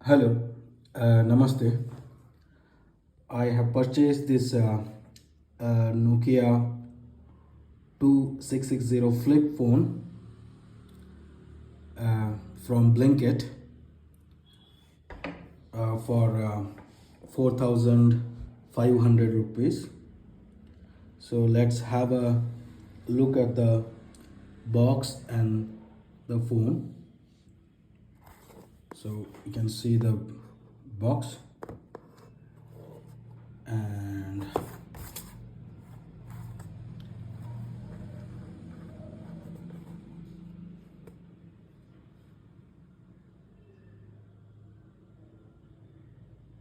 Hello, Namaste. I have purchased this Nokia 2660 flip phone from Blinkit for 4,500 rupees. So let's have a look at the box and the phone. So you can see the box and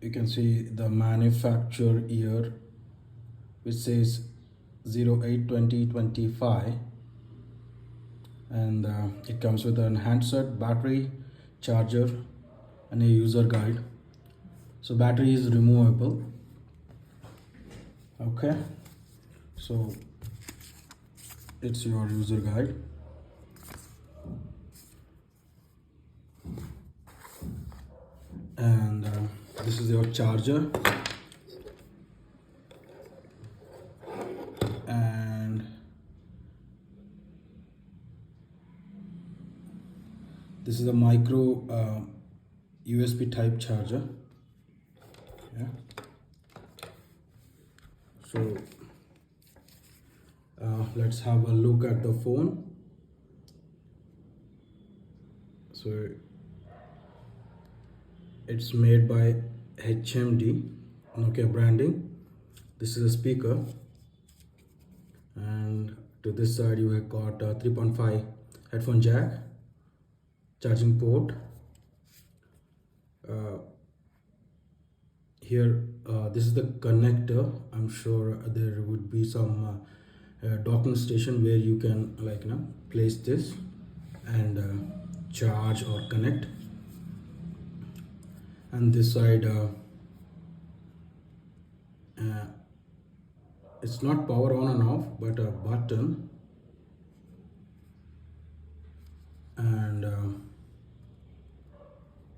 you can see the manufacturer year which says 08/2025, and it comes with an handset, battery, charger and a user guide. So battery is removable. Okay, so it's your user guide, and this is your charger, and this is a micro USB type charger. Yeah. So let's have a look at the phone. So it's made by HMD, Nokia branding. This is a speaker, and to this side you have got a 3.5 headphone jack, charging port. Here this is the connector. I'm sure there would be some docking station where you can place this and charge or connect. And this side it's not power on and off but a button, and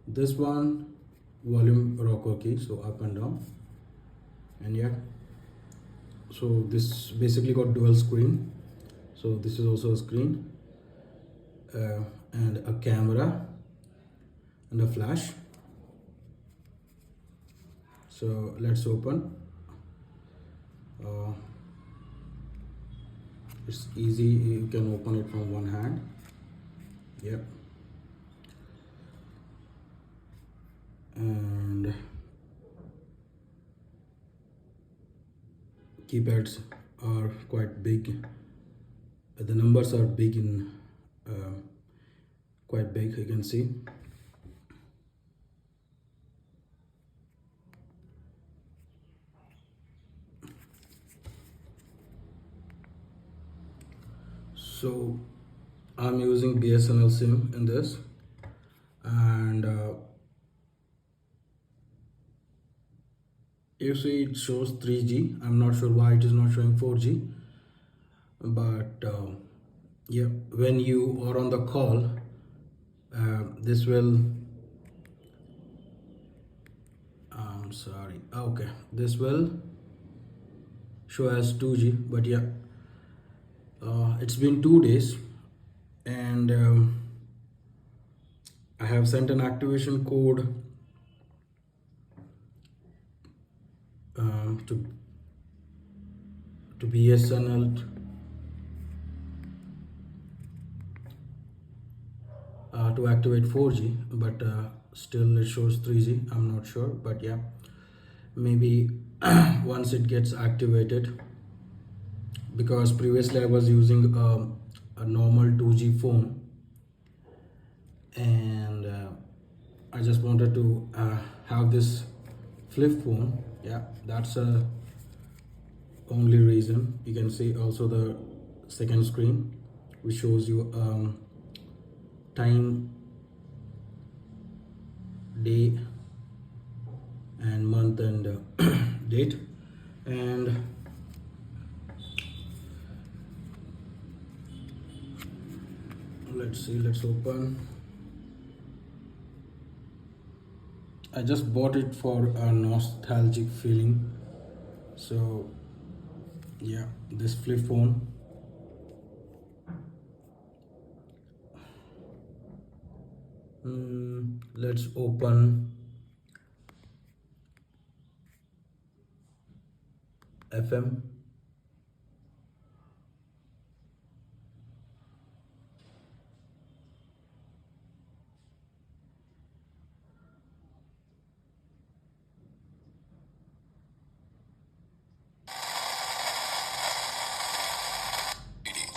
this one volume rocker key, so up and down. And yeah, so this basically got dual screen, so this is also a screen, and a camera and a flash. So let's open. It's easy, you can open it from one hand. Yep. And keypads are quite big. The numbers are big in quite big, you can see. So I'm using BSNL SIM in this, and you see it shows 3G. I'm not sure why it is not showing 4G, but yeah, when you are on the call, this will okay, this will show as 2G. But yeah, it's been 2 days, and I have sent an activation code to BSNL to activate 4G, but still it shows 3G. I'm not sure, but yeah, maybe once it gets activated, because previously I was using a normal 2G phone, and I just wanted to have this flip phone. Yeah, that's a only reason. You can see also the second screen which shows you time, day and month and date. And let's see, let's open. I just bought it for a nostalgic feeling. So yeah, this flip phone. Let's open FM.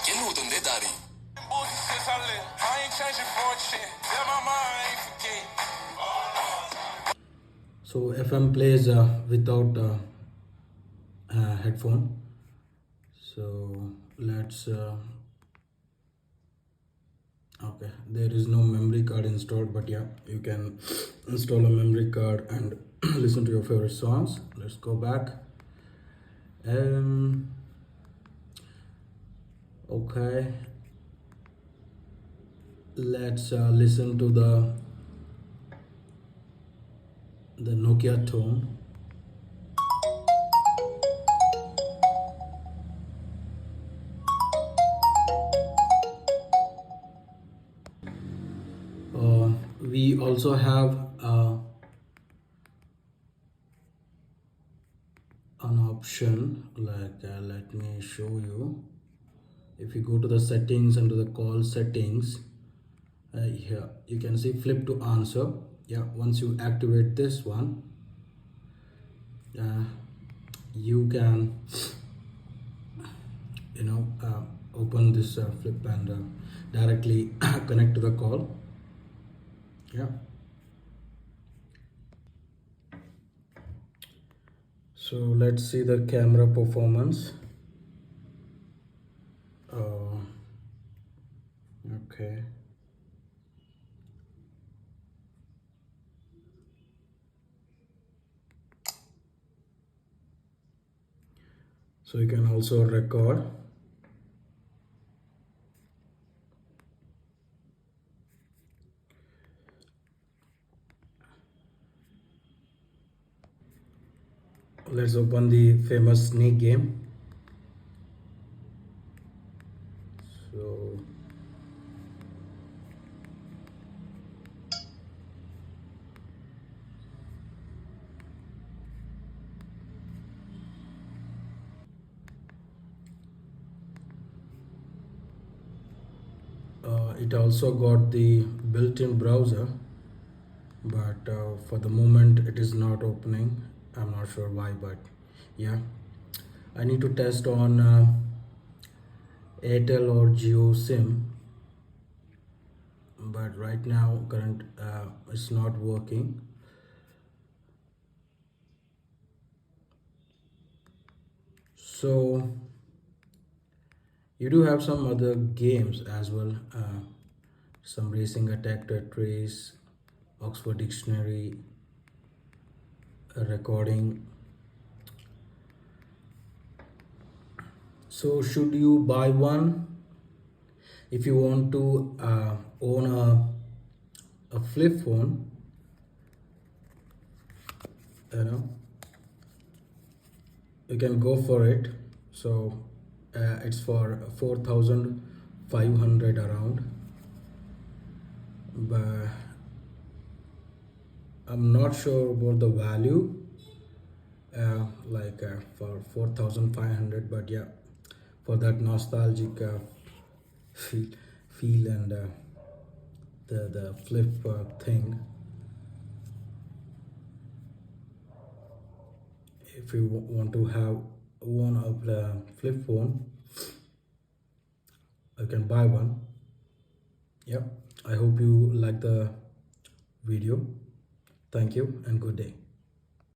Che nudo in dari. Since I left, I ain't changing for a check. Tell my mom I ain't forget. So FM plays without headphone. So let's okay, there is no memory card installed, but yeah, you can install a memory card and listen to your favorite songs. Let's go back. Okay, let's listen to the Nokia tone. We also have an option like let me show you. If you go to the settings and to the call settings, here you can see flip to answer. Yeah, once you activate this one, you can open this flip and directly connect to the call. Yeah, so let's see the camera performance. Okay, so you can also record. Let's open the famous snake game. So it also got the built-in browser, but for the moment it is not opening. I'm not sure why, but yeah, I need to test on Airtel or Jio SIM, but right now current it's not working. So you do have some other games as well, some racing attack Tetris, Oxford Dictionary, recording. So should you buy one if you want to own a flip phone? You know, you can go for it. So it's for 4,500 around, but I'm not sure about the value for 4,500, but yeah, for that nostalgic feel, feel and the flip thing, if you want to have one of the flip phone, you can buy one. Yep, I hope you like the video. Thank you and good day.